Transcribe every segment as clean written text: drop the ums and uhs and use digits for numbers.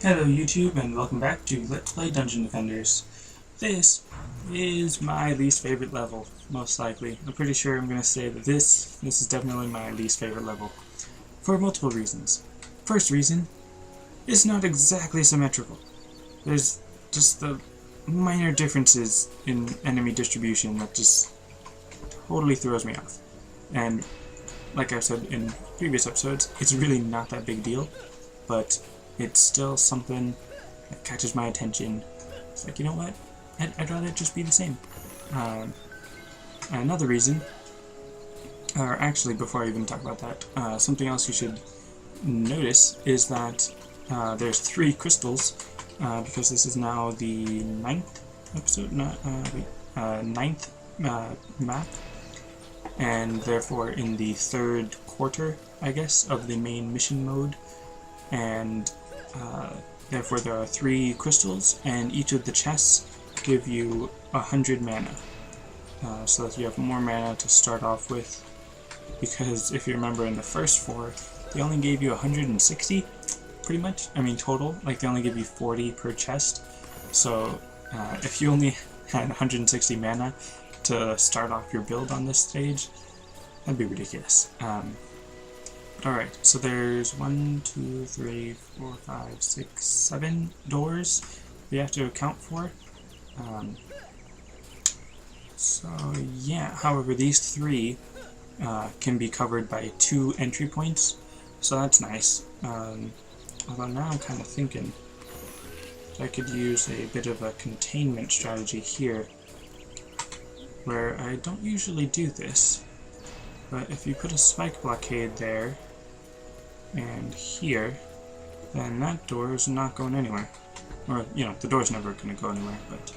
Hello YouTube and welcome back to Let's Play Dungeon Defenders. This is my least favorite level, most likely. I'm pretty sure I'm going to say that this is definitely my least favorite level. For multiple reasons. First reason, it's not exactly symmetrical. There's just the minor differences in enemy distribution that just totally throws me off. And like I've said in previous episodes, it's really not that big deal, but it's still something that catches my attention. It's like, you know what? I'd rather it just be the same. Another reason, or actually before I even talk about that, something else you should notice is that there's 3 crystals, because this is now the 9th episode, ninth map, and therefore in the 3rd quarter, I guess, of the main mission mode. And therefore there are 3 crystals, and each of the chests give you 100 mana, so that you have more mana to start off with, because if you remember in the first 4 they only gave you 160 pretty much, total, like they only give you 40 per chest. So if you only had 160 mana to start off your build on this stage, that'd be ridiculous. Alright, so there's 1, 2, 3, 4, 5, 6, 7 doors we have to account for. So yeah, however, these 3 can be covered by 2 entry points, so that's nice. Although now I'm kind of thinking I could use a bit of a containment strategy here, where I don't usually do this, but if you put a spike blockade there and here, then that door is not going anywhere. Or, the door's never going to go anywhere, but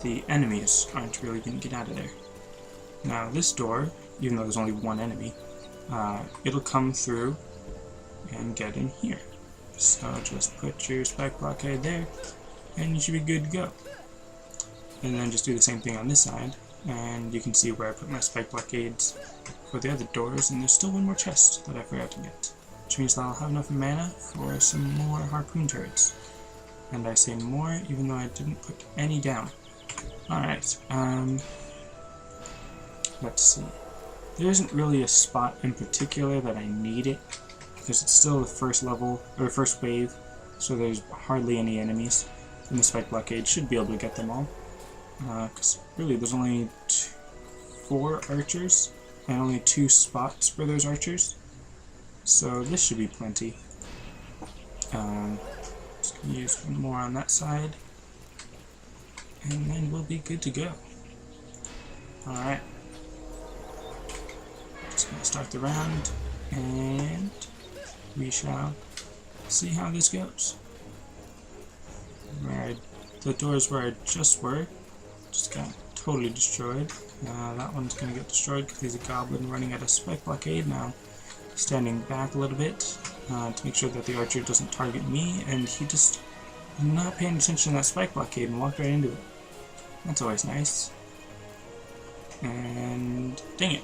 the enemies aren't really going to get out of there. Now this door, even though there's only 1 enemy, it'll come through and get in here. So just put your spike blockade there, and you should be good to go. And then just do the same thing on this side, and you can see where I put my spike blockades for the other doors, and there's still 1 more chest that I forgot to get. Which means that I'll have enough mana for some more harpoon turrets. And I say more, even though I didn't put any down. Alright, let's see. There isn't really a spot in particular that I need it, because it's still the first level, or first wave, so there's hardly any enemies, and the spike blockade should be able to get them all. Because really there's only 4 archers, and only 2 spots for those archers. So this should be plenty. Just gonna use 1 more on that side, and then we'll be good to go. Alright. Just gonna start the round, and we shall see how this goes. The doors where I just got totally destroyed. That one's gonna get destroyed because there's a goblin running at a spike blockade now. Standing back a little bit to make sure that the archer doesn't target me, and he just not paying attention to that spike blockade and walked right into it. That's always nice. And dang it.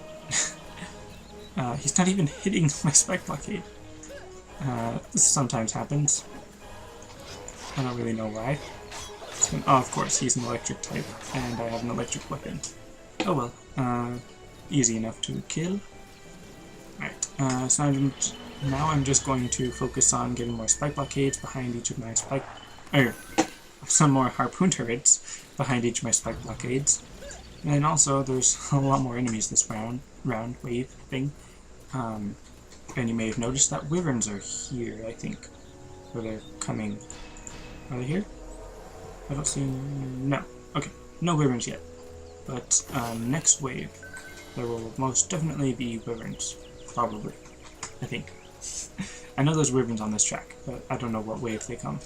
He's not even hitting my spike blockade. This sometimes happens. I don't really know why. Oh, of course, he's an electric type, and I have an electric weapon. Oh well, easy enough to kill. Alright, so now I'm just going to focus on getting more spike blockades behind each of my some more harpoon turrets behind each of my spike blockades. And then also, there's a lot more enemies this round wave thing. And you may have noticed that wyverns are here, I think. Or they're coming. Are they here? I don't see... no. Okay, no wyverns yet. But next wave, there will most definitely be wyverns. Probably. I think. I know there's wyverns on this track, but I don't know what wave they come.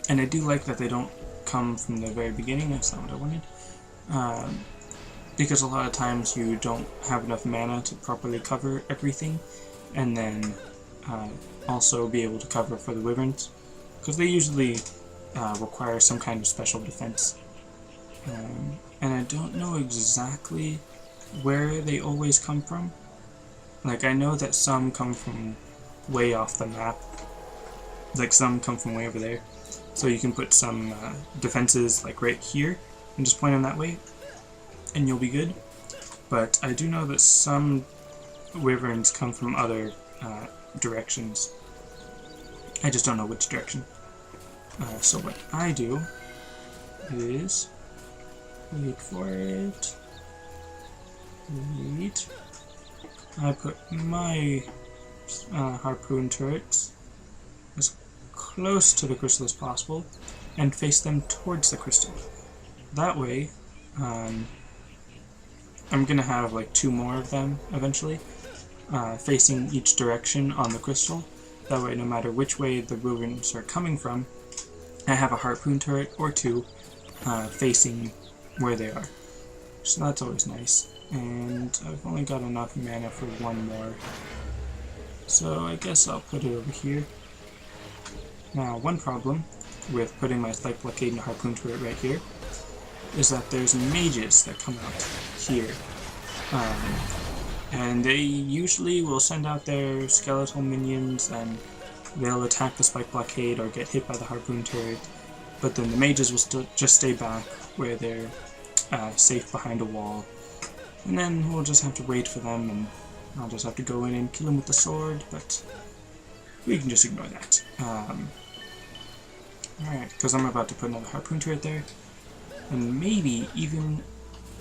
And I do like that they don't come from the very beginning. That's not what I wanted. Because a lot of times you don't have enough mana to properly cover everything, and then also be able to cover for the wyverns. Because they usually require some kind of special defense. And I don't know exactly where they always come from. Like, I know that some come from way off the map, Like some come from way over there. So you can put some defenses like right here and just point them that way and you'll be good. But I do know that some wyverns come from other directions. I just don't know which direction. So what I do is, wait for it, wait, I put my harpoon turrets as close to the crystal as possible and face them towards the crystal. That way, I'm gonna have like 2 more of them eventually, facing each direction on the crystal. That way, no matter which way the wyverns are coming from, I have a harpoon turret or 2 facing where they are. So that's always nice. And I've only got enough mana for 1 more. So I guess I'll put it over here. Now, one problem with putting my Spike Blockade and harpoon turret right here is that there's mages that come out here. And they usually will send out their skeletal minions and they'll attack the Spike Blockade or get hit by the harpoon turret, but then the mages will still just stay back where they're safe behind a wall. And then we'll just have to wait for them, and I'll just have to go in and kill them with the sword, but we can just ignore that. Alright, because I'm about to put another harpoon turret there, and maybe even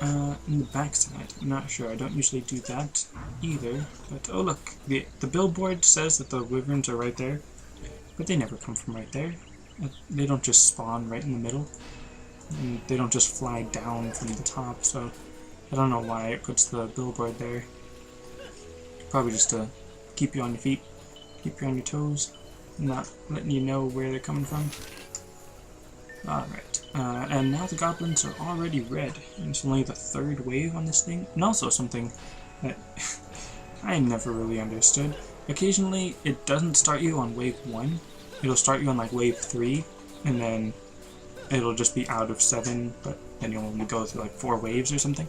in the backside. I'm not sure, I don't usually do that either, but oh look, the billboard says that the wyverns are right there, but they never come from right there. They don't just spawn right in the middle, and they don't just fly down from the top, so I don't know why it puts the billboard there. Probably just to keep you on your feet, keep you on your toes, not letting you know where they're coming from. Alright, and now the goblins are already red, and it's only the 3rd wave on this thing, and also something that I never really understood. Occasionally, it doesn't start you on wave 1, it'll start you on like wave 3, and then it'll just be out of 7, but then you'll only go through like 4 waves or something.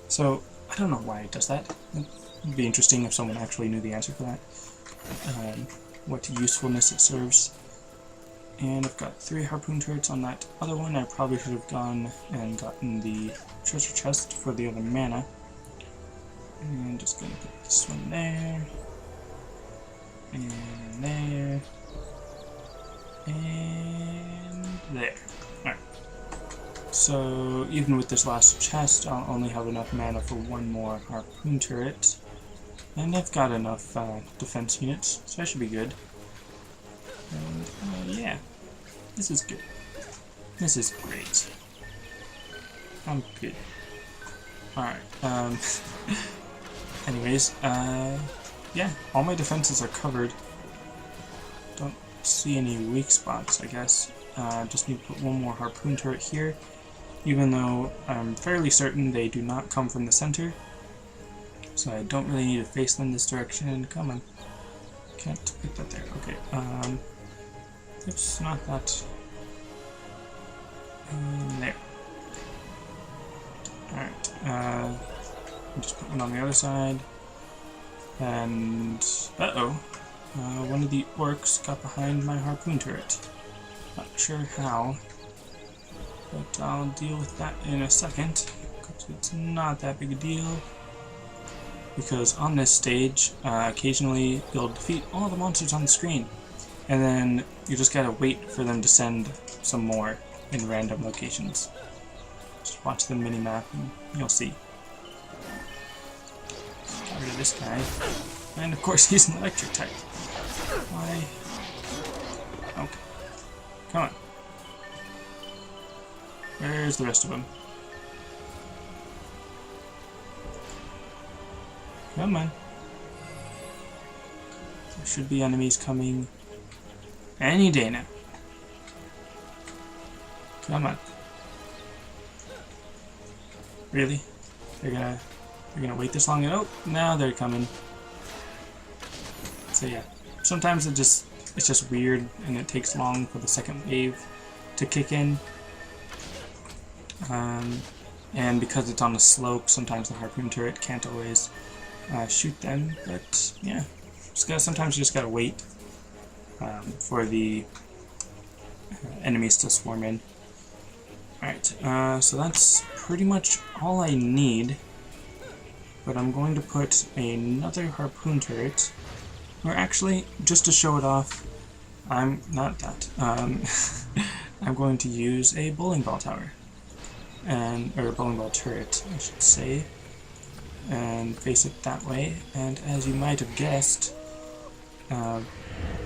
So, I don't know why it does that. It'd be interesting if someone actually knew the answer for that. What usefulness it serves. And I've got 3 harpoon turrets on that other one. I probably should have gone and gotten the treasure chest for the other mana. And just gonna put this one there. And there. And there. Alright. So, even with this last chest, I'll only have enough mana for 1 more harpoon turret. And I've got enough defense units, so that should be good. And yeah, this is good. This is great. I'm good. Alright, anyways, yeah, all my defenses are covered. Don't see any weak spots, I guess. Just need to put 1 more harpoon turret here, even though I'm fairly certain they do not come from the center. So I don't really need to face them this direction. Come on. Can't put that there. Okay, it's not that. There. Alright, just put one on the other side. And, one of the orcs got behind my harpoon turret. Not sure how, but I'll deal with that in a second, because it's not that big a deal. Because on this stage, occasionally you'll defeat all the monsters on the screen, and then you just gotta wait for them to send some more in random locations. Just watch the mini-map and you'll see. Get rid of this guy. And of course he's an electric type. Why? Okay. Come on. Where's the rest of them? Come on. There should be enemies coming any day now. Come on. Really? They're gonna wait this long? Oh, now they're coming. So yeah, sometimes it's just weird and it takes long for the second wave to kick in. And because it's on a slope, sometimes the harpoon turret can't always shoot them, but yeah, sometimes you just gotta wait. for the enemies to swarm in. Alright, so that's pretty much all I need. But I'm going to put another harpoon turret. Or actually, just to show it off, I'm not that. I'm going to use a bowling ball tower. Or a bowling ball turret, I should say. And face it that way. And as you might have guessed,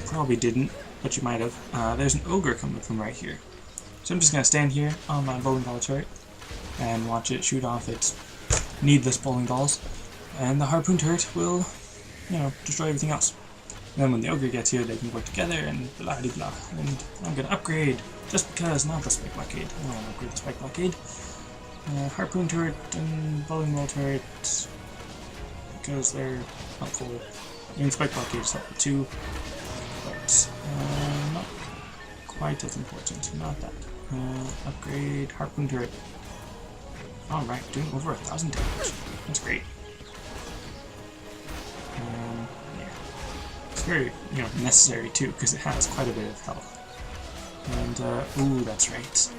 probably didn't, but you might have, there's an ogre coming from right here. So I'm just going to stand here on my bowling ball turret and watch it shoot off its needless bowling balls, and the harpoon turret will, you know, destroy everything else. And then when the ogre gets here, they can work together and blah de blah. And I'm going to upgrade, just because, not the spike blockade. I don't want to upgrade the spike blockade. Harpoon turret and bowling ball turret, because they're helpful. I mean, spike blockade is helpful too, but not quite as important. Not that. Upgrade harpoon turret. Alright, doing over 1,000 damage. That's great. Yeah. It's very, you know, necessary too, because it has quite a bit of health. And, ooh, that's right.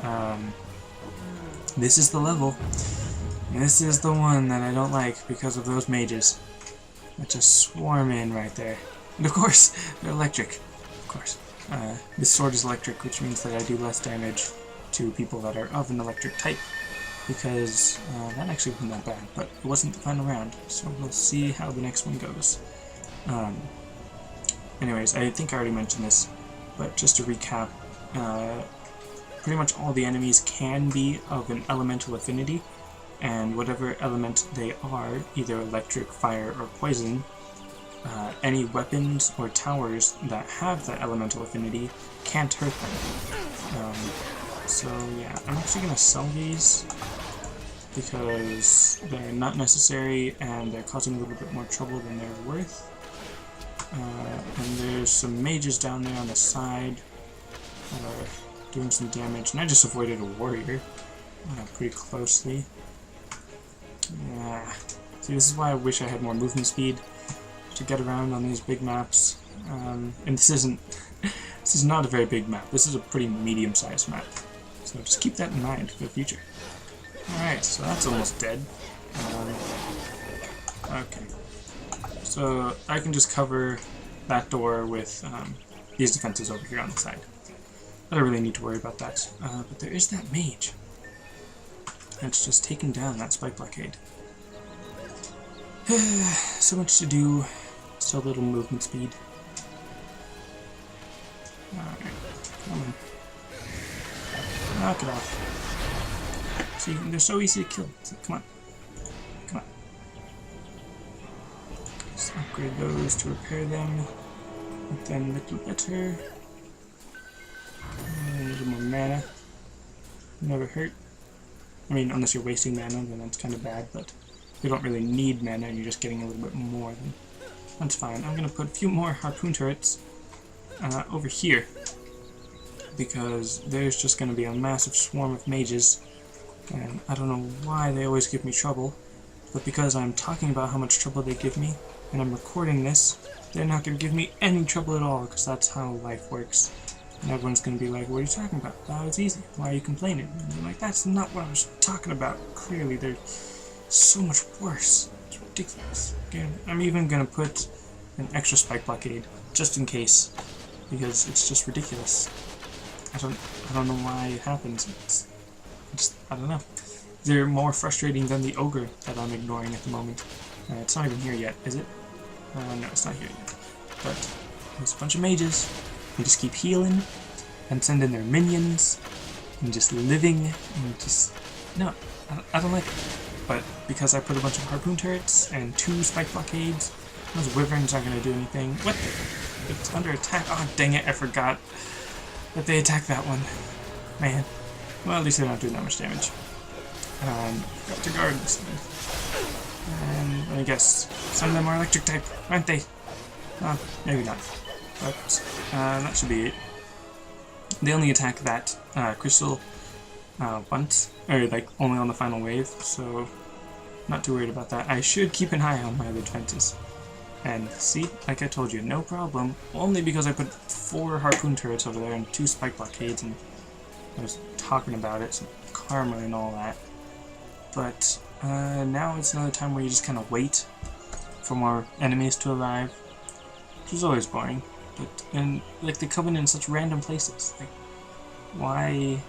This is the level. This is the one that I don't like because of those mages that just swarm in right there. And of course, they're electric. Of course. This sword is electric, which means that I do less damage to people that are of an electric type, because that actually wasn't that bad, but it wasn't the final round, so we'll see how the next one goes. Anyways, I think I already mentioned this, but just to recap, pretty much all the enemies can be of an elemental affinity, and whatever element they are, either electric, fire, or poison, any weapons or towers that have that elemental affinity can't hurt them. So yeah, I'm actually going to sell these because they're not necessary and they're causing a little bit more trouble than they're worth. And there's some mages down there on the side that are doing some damage, and I just avoided a warrior pretty closely. Yeah. See, this is why I wish I had more movement speed to get around on these big maps. And this is not a very big map. This is a pretty medium-sized map. So just keep that in mind for the future. Alright, so that's almost dead. Okay. So I can just cover that door with these defenses over here on the side. I don't really need to worry about that. But there is that mage. It's just taking down that spike blockade. So much to do, so little movement speed. Alright, come on. Knock it off. See, they're so easy to kill. So, come on. Come on. Let's upgrade those to repair them. Make them a little better. A little more mana. Never hurt. I mean, unless you're wasting mana, then that's kind of bad, but you don't really need mana and you're just getting a little bit more, then that's fine. I'm going to put a few more harpoon turrets over here, because there's just going to be a massive swarm of mages, and I don't know why they always give me trouble, but because I'm talking about how much trouble they give me, and I'm recording this, they're not going to give me any trouble at all, because that's how life works. And everyone's going to be like, what are you talking about? That was easy. Why are you complaining? And I'm like, that's not what I was talking about. Clearly, they're so much worse. It's ridiculous. Again, I'm even going to put an extra spike blockade, just in case, because it's just ridiculous. I don't know why it happens. I don't know. They're more frustrating than the ogre that I'm ignoring at the moment. It's not even here yet, is it? No, it's not here yet. But there's a bunch of mages. They just keep healing and sending their minions and just living and just... No, I don't like it. But because I put a bunch of harpoon turrets and 2 spike blockades, those wyverns aren't going to do anything. What the? It's under attack. Oh, dang it, I forgot that they attacked that one. Man. Well, at least they're not doing that much damage. Got to guard this one. And I guess some of them are electric type, aren't they? Oh, maybe not. But that should be it. They only attack that crystal once, or like only on the final wave, so not too worried about that. I should keep an eye on my other defenses. And see, like I told you, no problem. Only because I put 4 harpoon turrets over there and 2 spike blockades, and I was talking about it, some karma and all that. But now it's another time where you just kind of wait for more enemies to arrive, which is always boring. But and like they come in such random places. Like, why?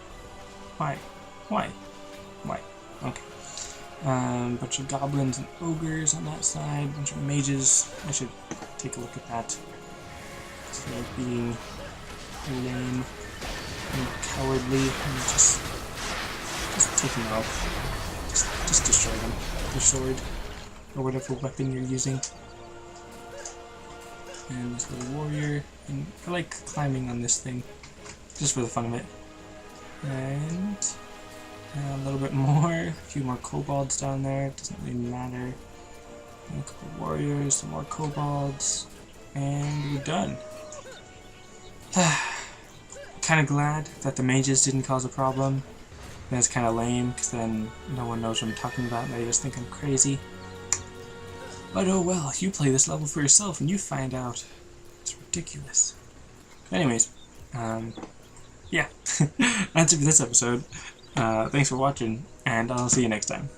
Okay. Bunch of goblins and ogres on that side, bunch of mages. I should take a look at that. Instead of being lame and cowardly and just take them out. Just destroy them. Your sword, or whatever weapon you're using. And this little warrior, and I like climbing on this thing, just for the fun of it. And a little bit more, a few more kobolds down there, it doesn't really matter. And a couple warriors, some more kobolds, and we're done. Kind of glad that the mages didn't cause a problem. That's kind of lame, because then no one knows what I'm talking about, and they just think I'm crazy. But oh well, you play this level for yourself and you find out. It's ridiculous. Anyways, yeah, that's it for this episode. Thanks for watching, and I'll see you next time.